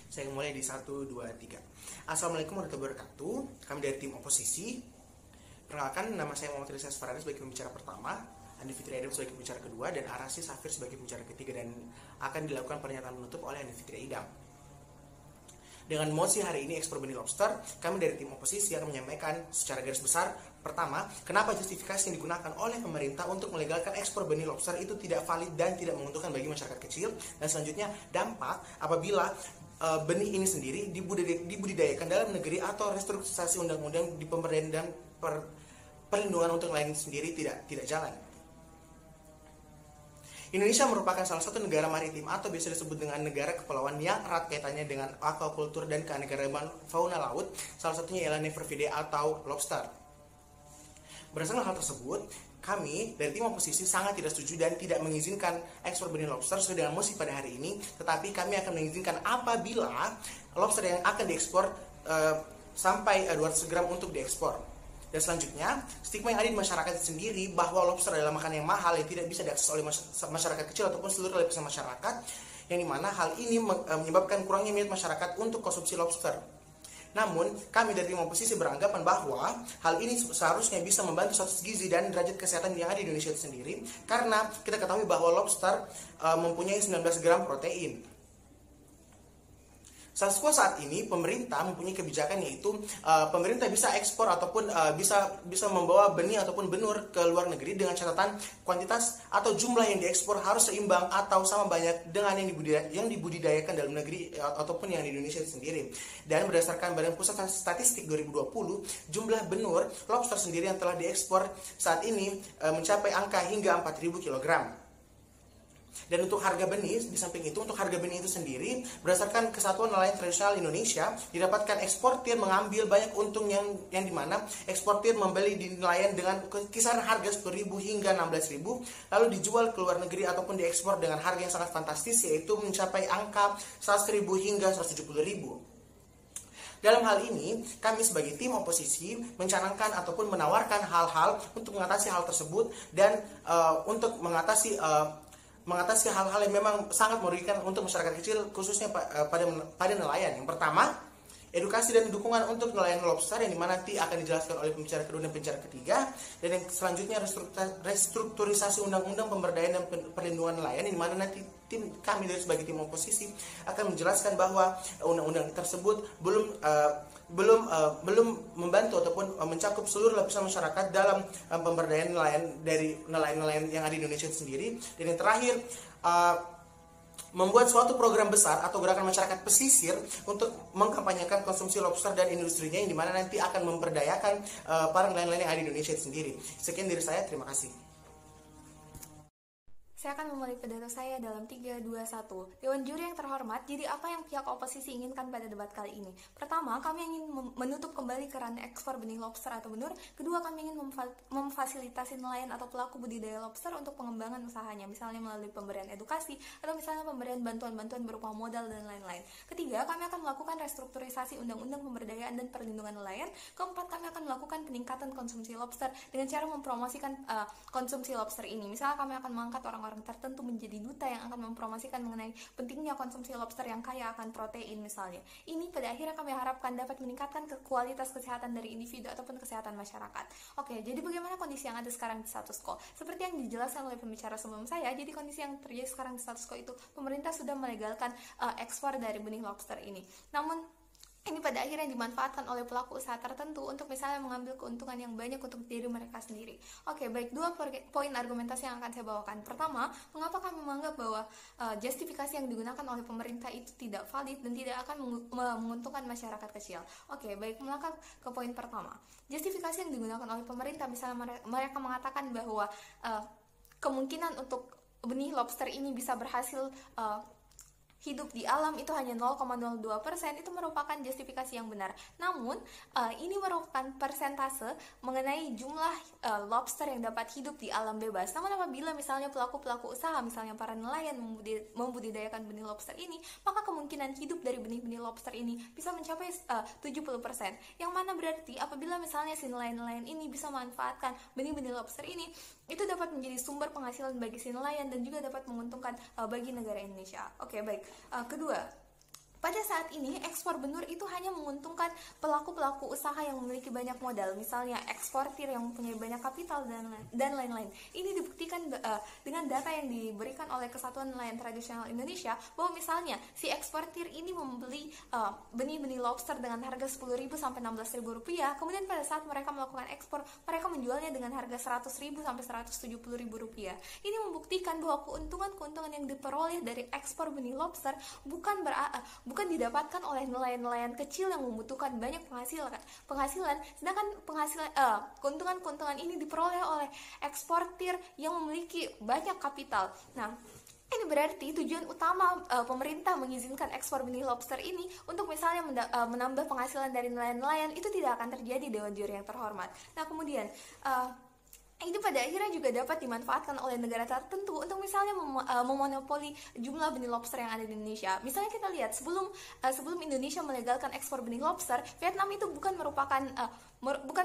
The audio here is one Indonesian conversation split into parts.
Saya mulai di 1, 2, 3. Assalamualaikum warahmatullahi wabarakatuh. Kami dari tim oposisi. Perkenalkan, nama saya Muhammad Rizal Farhan sebagai pembicara pertama, Andi Fitri Aidam sebagai pembicara kedua, dan Arasi Safir sebagai pembicara ketiga, dan akan dilakukan pernyataan menutup oleh Andi Fitri Aidam. Dengan mosi hari ini ekspor benih lobster, kami dari tim oposisi akan menyampaikan secara garis besar. Pertama, kenapa justifikasi yang digunakan oleh pemerintah untuk melegalkan ekspor benih lobster itu tidak valid dan tidak menguntungkan bagi masyarakat kecil. Dan selanjutnya, dampak apabila benih ini sendiri dibudidayakan dalam negeri atau restrukturisasi undang-undang di pemberdayaan dan perlindungan untuk nelayan sendiri tidak jalan. Indonesia merupakan salah satu negara maritim atau biasa disebut dengan negara kepulauan yang erat kaitannya dengan aquaculture dan keanekaragaman fauna laut. Salah satunya ialah Neverfidae atau lobster. Berdasarkan hal tersebut, kami dari tim oposisi sangat tidak setuju dan tidak mengizinkan ekspor benih lobster sesuai dengan mosi pada hari ini. Tetapi kami akan mengizinkan apabila lobster yang akan diekspor sampai 200 gram untuk diekspor. Dan selanjutnya, stigma yang ada di masyarakat sendiri bahwa lobster adalah makanan yang mahal yang tidak bisa diakses oleh masyarakat kecil ataupun seluruh lapisan masyarakat, yang dimana hal ini menyebabkan kurangnya minat masyarakat untuk konsumsi lobster. Namun, kami dari tim oposisi beranggapan bahwa hal ini seharusnya bisa membantu status gizi dan derajat kesehatan yang ada di Indonesia itu sendiri, karena kita ketahui bahwa lobster mempunyai 19 gram protein. Status quo saat ini pemerintah mempunyai kebijakan, yaitu pemerintah bisa ekspor ataupun bisa membawa benih ataupun benur ke luar negeri dengan catatan kuantitas atau jumlah yang diekspor harus seimbang atau sama banyak dengan yang dibudidayakan dalam negeri ataupun yang di Indonesia sendiri. Dan berdasarkan Badan Pusat Statistik 2020, jumlah benur lobster sendiri yang telah diekspor saat ini mencapai angka hingga 4.000 kg. Dan untuk harga benih, di samping itu untuk harga benih itu sendiri, berdasarkan Kesatuan Nelayan Tradisional Indonesia, didapatkan eksportir mengambil banyak untung yang dimana eksportir membeli di nelayan dengan kisaran harga 10.000 hingga 16.000, lalu dijual ke luar negeri ataupun diekspor dengan harga yang sangat fantastis, yaitu mencapai angka 100.000 hingga 170.000. Dalam hal ini, kami sebagai tim oposisi mencanangkan ataupun menawarkan hal-hal untuk mengatasi hal tersebut dan untuk mengatasi hal-hal yang memang sangat merugikan untuk masyarakat kecil, khususnya pada nelayan. Yang pertama, edukasi dan dukungan untuk nelayan lobster, yang dimana nanti akan dijelaskan oleh pembicara kedua dan pembicara ketiga. Dan yang selanjutnya, restrukturisasi undang-undang pemberdayaan dan perlindungan nelayan, yang dimana nanti kami dari sebagai tim oposisi akan menjelaskan bahwa undang-undang tersebut belum membantu ataupun mencakup seluruh lapisan masyarakat dalam pemberdayaan nelayan dari nelayan-nelayan yang ada di Indonesia sendiri. Dan yang terakhir, membuat suatu program besar atau gerakan masyarakat pesisir untuk mengkampanyekan konsumsi lobster dan industrinya, yang dimana nanti akan memberdayakan para nelayan-nelayan yang ada di Indonesia sendiri. Sekian dari saya, terima kasih. Saya akan memulai pidato saya dalam 3, 2, 1. Dewan juri yang terhormat, jadi apa yang pihak oposisi inginkan pada debat kali ini? Pertama, kami ingin menutup kembali keran ekspor benih lobster atau benur. Kedua, kami ingin memfasilitasi nelayan atau pelaku budidaya lobster untuk pengembangan usahanya, misalnya melalui pemberian edukasi atau misalnya pemberian bantuan-bantuan berupa modal dan lain-lain. Ketiga, kami akan melakukan restrukturisasi undang-undang pemberdayaan dan perlindungan nelayan. Keempat, kami akan melakukan peningkatan konsumsi lobster dengan cara mempromosikan konsumsi lobster ini. Misalnya kami akan mengangkat orang tertentu menjadi duta yang akan mempromosikan mengenai pentingnya konsumsi lobster yang kaya akan protein misalnya. Ini pada akhirnya kami harapkan dapat meningkatkan kualitas kesehatan dari individu ataupun kesehatan masyarakat. Oke, jadi bagaimana kondisi yang ada sekarang di status quo? Seperti yang dijelaskan oleh pembicara sebelum saya, jadi kondisi yang terjadi sekarang di status quo itu pemerintah sudah melegalkan ekspor dari benih lobster ini. Namun ini pada akhirnya dimanfaatkan oleh pelaku usaha tertentu untuk misalnya mengambil keuntungan yang banyak untuk diri mereka sendiri. Oke, baik, dua poin argumentasi yang akan saya bawakan. Pertama, mengapa kami menganggap bahwa justifikasi yang digunakan oleh pemerintah itu tidak valid dan tidak akan menguntungkan masyarakat kecil. Oke, baik, melangkah ke poin pertama. Justifikasi yang digunakan oleh pemerintah, misalnya mereka mengatakan bahwa kemungkinan untuk benih lobster ini bisa berhasil hidup di alam itu hanya 0,02%, itu merupakan justifikasi yang benar. Namun, ini merupakan persentase mengenai jumlah lobster yang dapat hidup di alam bebas. Namun apabila misalnya pelaku-pelaku usaha, misalnya para nelayan membudidayakan benih lobster ini, maka kemungkinan hidup dari benih-benih lobster ini bisa mencapai 70%. Yang mana berarti apabila misalnya si nelayan-nelayan ini bisa memanfaatkan benih-benih lobster ini, itu dapat menjadi sumber penghasilan bagi si nelayan dan juga dapat menguntungkan bagi negara Indonesia. Oke, baik. Kedua, Pada saat ini, ekspor benur itu hanya menguntungkan pelaku-pelaku usaha yang memiliki banyak modal, misalnya eksportir yang mempunyai banyak kapital dan lain-lain. Ini dibuktikan dengan data yang diberikan oleh Kesatuan Nelayan Tradisional Indonesia, bahwa misalnya si eksportir ini membeli benih-benih lobster dengan harga 10.000 sampai 16.000 rupiah, kemudian pada saat mereka melakukan ekspor, mereka menjualnya dengan harga 100.000 sampai 170.000 rupiah. Ini membuktikan bahwa keuntungan yang diperoleh dari ekspor benih lobster bukan didapatkan oleh nelayan-nelayan kecil yang membutuhkan banyak penghasilan, sedangkan keuntungan ini diperoleh oleh eksportir yang memiliki banyak kapital. Nah, ini berarti tujuan utama pemerintah mengizinkan ekspor benih lobster ini untuk misalnya menambah penghasilan dari nelayan-nelayan itu tidak akan terjadi, Dewan Juri yang terhormat. Nah, kemudian itu pada akhirnya juga dapat dimanfaatkan oleh negara tertentu untuk misalnya memonopoli jumlah benih lobster yang ada di Indonesia. Misalnya kita lihat sebelum Indonesia melegalkan ekspor benih lobster, Vietnam itu bukan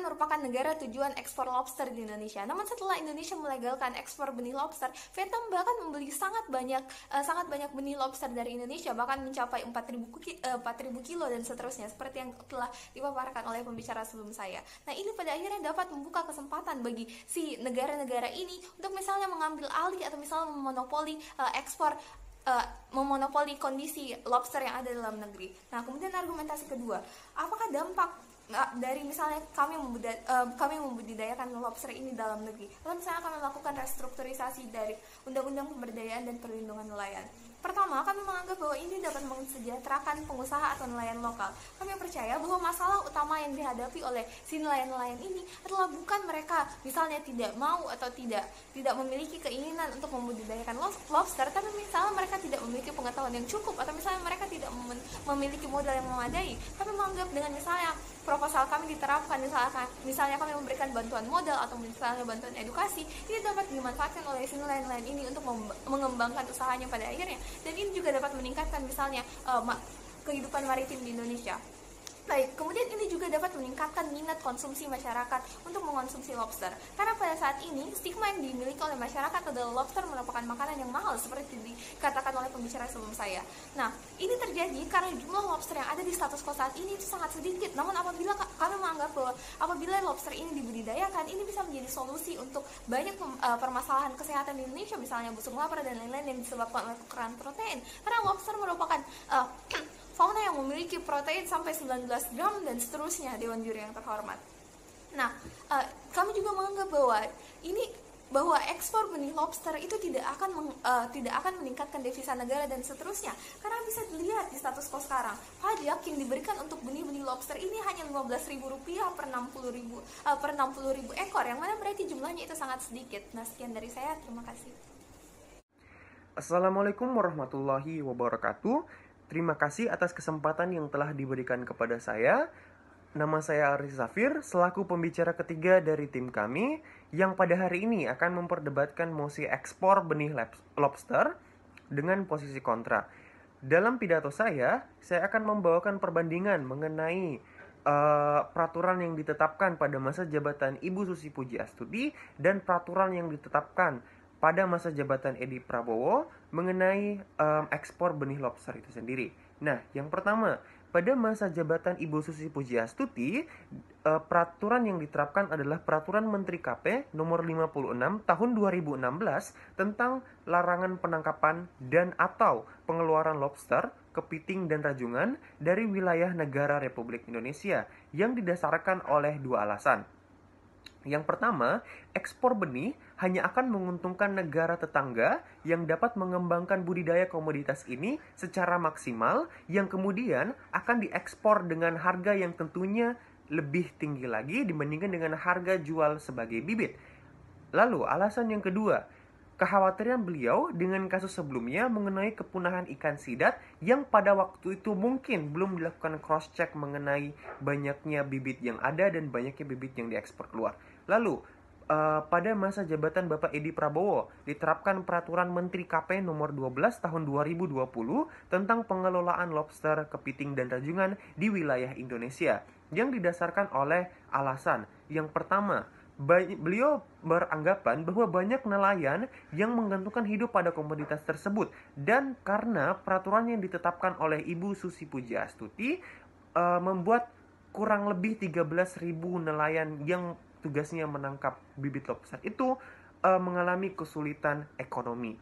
merupakan negara tujuan ekspor lobster di Indonesia. Namun setelah Indonesia melegalkan ekspor benih lobster, Vietnam bahkan membeli sangat banyak benih lobster dari Indonesia, bahkan mencapai 4.000 kilo dan seterusnya, seperti yang telah dipaparkan oleh pembicara sebelum saya. Nah, ini pada akhirnya dapat membuka kesempatan bagi si negara-negara ini untuk misalnya mengambil alih atau misalnya memonopoli kondisi lobster yang ada dalam negeri. Nah, kemudian argumentasi kedua, apakah dampak dari misalnya kami membudidayakan lobster ini dalam negeri, lalu misalnya kami melakukan restrukturisasi dari Undang-Undang Pemberdayaan dan Perlindungan Nelayan. Pertama, kami menganggap bahwa ini dapat mensejahterakan pengusaha atau nelayan lokal. Kami percaya bahwa masalah utama yang dihadapi oleh si nelayan-nelayan ini adalah bukan mereka misalnya tidak mau atau tidak memiliki keinginan untuk membudidayakan lobster, tapi misalnya mereka tidak memiliki pengetahuan yang cukup, atau misalnya mereka tidak memiliki modal yang memadai. Kami menganggap dengan misalnya proposal kami diterapkan, misalnya kami memberikan bantuan modal atau misalnya bantuan edukasi, ini dapat dimanfaatkan oleh si nelayan-nelayan ini untuk mengembangkan usahanya pada akhirnya, dan ini juga dapat meningkatkan misalnya kehidupan maritim di Indonesia. Baik, kemudian ini juga dapat meningkatkan minat konsumsi masyarakat untuk mengonsumsi lobster. Karena pada saat ini, stigma yang dimiliki oleh masyarakat adalah lobster merupakan makanan yang mahal, seperti dikatakan oleh pembicara sebelum saya. Nah, ini terjadi karena jumlah lobster yang ada di status quo saat ini itu sangat sedikit. Namun apabila kami menganggap bahwa apabila lobster ini dibudidayakan, ini bisa menjadi solusi untuk banyak permasalahan kesehatan di Indonesia, misalnya busung lapar dan lain-lain yang disebabkan oleh kekurangan protein. Karena lobster merupakan fauna yang memiliki protein sampai 19 gram dan seterusnya, Dewan Juri yang terhormat. Nah, kami juga menganggap bahwa ekspor benih lobster itu tidak akan meningkatkan devisa negara dan seterusnya, karena bisa dilihat di status quo sekarang, pajak yang diberikan untuk benih-benih lobster ini hanya Rp15.000 per 60.000 ekor, yang mana berarti jumlahnya itu sangat sedikit. Nah, sekian dari saya, terima kasih. Assalamualaikum warahmatullahi wabarakatuh. Terima kasih atas kesempatan yang telah diberikan kepada saya. Nama saya Aris Zafir, selaku pembicara ketiga dari tim kami, yang pada hari ini akan memperdebatkan mosi ekspor benih lobster dengan posisi kontra. Dalam pidato saya akan membawakan perbandingan mengenai peraturan yang ditetapkan pada masa jabatan Ibu Susi Pujiastuti dan peraturan yang ditetapkan pada masa jabatan Edi Prabowo mengenai ekspor benih lobster itu sendiri. Nah, yang pertama, pada masa jabatan Ibu Susi Pujiastuti, peraturan yang diterapkan adalah Peraturan Menteri KP nomor 56 tahun 2016 tentang larangan penangkapan dan atau pengeluaran lobster, kepiting dan rajungan dari wilayah negara Republik Indonesia yang didasarkan oleh dua alasan. Yang pertama, ekspor benih hanya akan menguntungkan negara tetangga yang dapat mengembangkan budidaya komoditas ini secara maksimal, yang kemudian akan diekspor dengan harga yang tentunya lebih tinggi lagi dibandingkan dengan harga jual sebagai bibit. Lalu, alasan yang kedua, kekhawatiran beliau dengan kasus sebelumnya mengenai kepunahan ikan sidat yang pada waktu itu mungkin belum dilakukan cross-check mengenai banyaknya bibit yang ada dan banyaknya bibit yang diekspor keluar. Lalu, pada masa jabatan Bapak Edi Prabowo diterapkan Peraturan Menteri KP nomor 12 tahun 2020 tentang pengelolaan lobster, kepiting, dan rajungan di wilayah Indonesia yang didasarkan oleh alasan. Yang pertama, Beliau beranggapan bahwa banyak nelayan yang menggantungkan hidup pada komoditas tersebut, dan karena peraturan yang ditetapkan oleh Ibu Susi Pujiastuti membuat kurang lebih 13.000 nelayan yang tugasnya menangkap bibit lobster itu mengalami kesulitan ekonomi.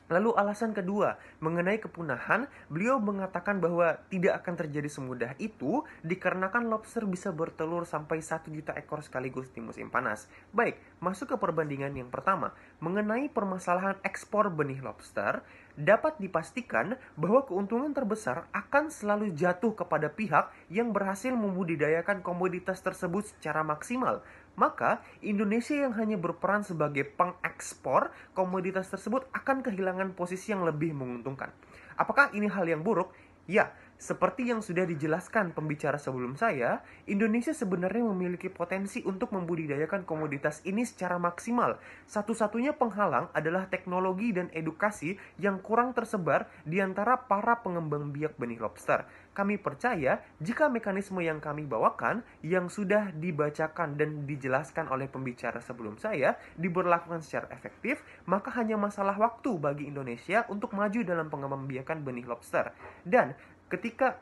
Lalu alasan kedua, mengenai kepunahan, beliau mengatakan bahwa tidak akan terjadi semudah itu dikarenakan lobster bisa bertelur sampai 1 juta ekor sekaligus di musim panas. Baik, masuk ke perbandingan yang pertama. Mengenai permasalahan ekspor benih lobster, dapat dipastikan bahwa keuntungan terbesar akan selalu jatuh kepada pihak yang berhasil membudidayakan komoditas tersebut secara maksimal. Maka, Indonesia yang hanya berperan sebagai pengekspor komoditas tersebut akan kehilangan posisi yang lebih menguntungkan. Apakah ini hal yang buruk? Ya, seperti yang sudah dijelaskan pembicara sebelum saya, Indonesia sebenarnya memiliki potensi untuk membudidayakan komoditas ini secara maksimal. Satu-satunya penghalang adalah teknologi dan edukasi yang kurang tersebar di antara para pengembang biak benih lobster. Kami percaya jika mekanisme yang kami bawakan, yang sudah dibacakan dan dijelaskan oleh pembicara sebelum saya, diberlakukan secara efektif, maka hanya masalah waktu bagi Indonesia untuk maju dalam pengembangbiakan benih lobster. Dan ketika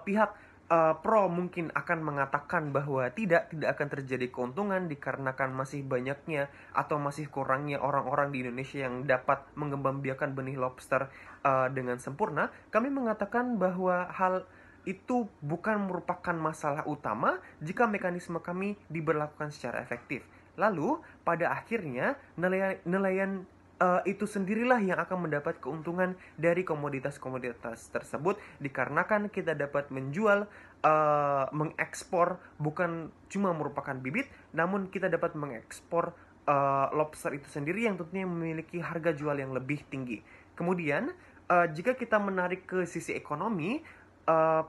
pihak pro mungkin akan mengatakan bahwa tidak akan terjadi keuntungan dikarenakan masih banyaknya atau masih kurangnya orang-orang di Indonesia yang dapat mengembangbiakan benih lobster dengan sempurna, kami mengatakan bahwa hal itu bukan merupakan masalah utama jika mekanisme kami diberlakukan secara efektif. Lalu, pada akhirnya, nelayan itu sendirilah yang akan mendapat keuntungan dari komoditas-komoditas tersebut dikarenakan kita dapat menjual, mengekspor bukan cuma merupakan bibit, namun kita dapat mengekspor lobster itu sendiri yang tentunya memiliki harga jual yang lebih tinggi. Kemudian, jika kita menarik ke sisi ekonomi,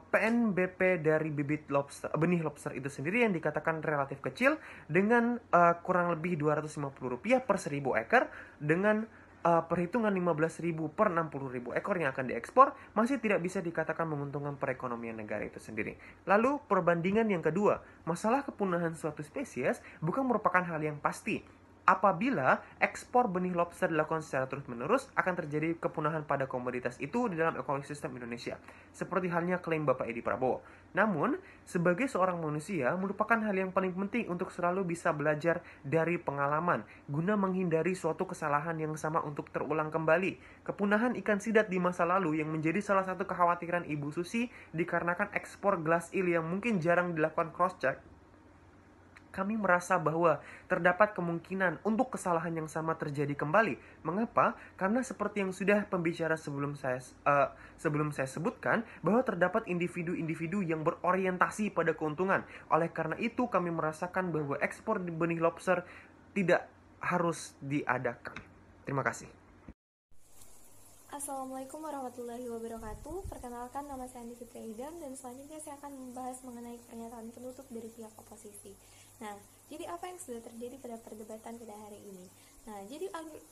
PNBP dari bibit lobster, benih lobster itu sendiri yang dikatakan relatif kecil dengan kurang lebih Rp250 per 1.000 ekor dengan perhitungan 15.000 per 60.000 ekor yang akan diekspor masih tidak bisa dikatakan menguntungkan perekonomian negara itu sendiri. Lalu perbandingan yang kedua, masalah kepunahan suatu spesies bukan merupakan hal yang pasti. Apabila ekspor benih lobster dilakukan secara terus-menerus, akan terjadi kepunahan pada komoditas itu di dalam ekosistem Indonesia. Seperti halnya klaim Bapak Edi Prabowo. Namun, sebagai seorang manusia, merupakan hal yang paling penting untuk selalu bisa belajar dari pengalaman, guna menghindari suatu kesalahan yang sama untuk terulang kembali. Kepunahan ikan sidat di masa lalu yang menjadi salah satu kekhawatiran Ibu Susi dikarenakan ekspor glass eel yang mungkin jarang dilakukan cross-check, kami merasa bahwa terdapat kemungkinan untuk kesalahan yang sama terjadi kembali. Mengapa? Karena seperti yang sudah pembicara sebelum saya sebutkan, bahwa terdapat individu-individu yang berorientasi pada keuntungan. Oleh karena itu, kami merasakan bahwa ekspor benih lobster tidak harus diadakan. Terima kasih. Assalamualaikum warahmatullahi wabarakatuh. Perkenalkan, nama saya Andi Fitri Idam dan selanjutnya saya akan membahas mengenai pernyataan penutup dari pihak oposisi. Nah, jadi apa yang sudah terjadi pada perdebatan pada hari ini? Nah, jadi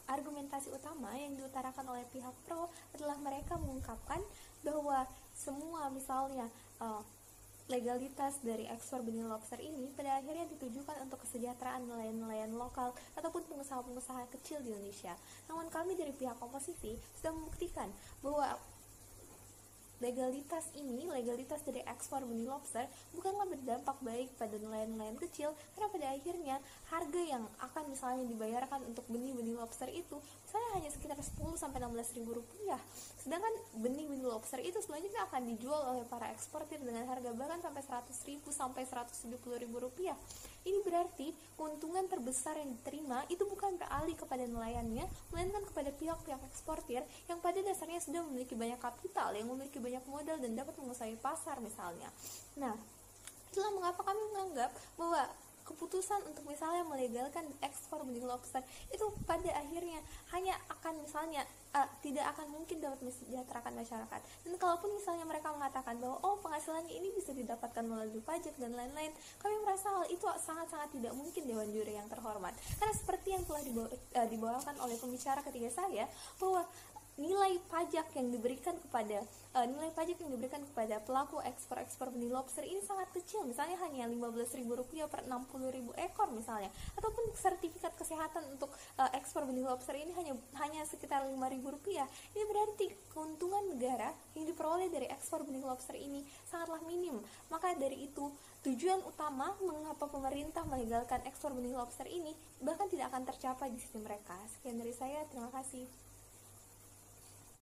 argumentasi utama yang diutarakan oleh pihak pro adalah mereka mengungkapkan bahwa semua misalnya legalitas dari ekspor benih lobster ini pada akhirnya ditujukan untuk kesejahteraan nelayan-nelayan lokal ataupun pengusaha-pengusaha kecil di Indonesia. Namun kami dari pihak oposisi sudah membuktikan bahwa legalitas dari ekspor benih lobster bukanlah berdampak baik pada nelayan-nelayan kecil, karena pada akhirnya harga yang akan misalnya dibayarkan untuk benih-benih lobster itu misalnya hanya sekitar 10-16 ribu rupiah, sedangkan benih-benih lobster itu selanjutnya akan dijual oleh para eksportir dengan harga bahkan sampai 100.000 sampai 170.000 rupiah. Ini berarti keuntungan terbesar yang diterima itu bukan beralih kepada nelayannya, melainkan kepada pihak-pihak eksportir yang pada dasarnya sudah memiliki banyak kapital, yang memiliki banyak modal dan dapat menguasai pasar misalnya. Nah, itulah mengapa kami menganggap bahwa keputusan untuk misalnya melegalkan ekspor benih lobster itu pada akhirnya hanya akan misalnya tidak akan mungkin dapat mensejahterakan masyarakat. Dan kalaupun misalnya mereka mengatakan bahwa penghasilannya ini bisa didapatkan melalui pajak dan lain-lain, kami merasa hal itu sangat-sangat tidak mungkin, Dewan Juri yang terhormat. Karena seperti yang telah dibawakan oleh pembicara ketiga saya, bahwa nilai pajak yang diberikan kepada pelaku ekspor benih lobster ini sangat kecil, misalnya hanya Rp15.000 per 60.000 ekor misalnya, ataupun sertifikat kesehatan untuk ekspor benih lobster ini hanya sekitar Rp5.000. Ini berarti keuntungan negara yang diperoleh dari ekspor benih lobster ini sangatlah minim. Maka dari itu, tujuan utama mengapa pemerintah melegalkan ekspor benih lobster ini bahkan tidak akan tercapai di sisi mereka. Sekian dari saya, terima kasih.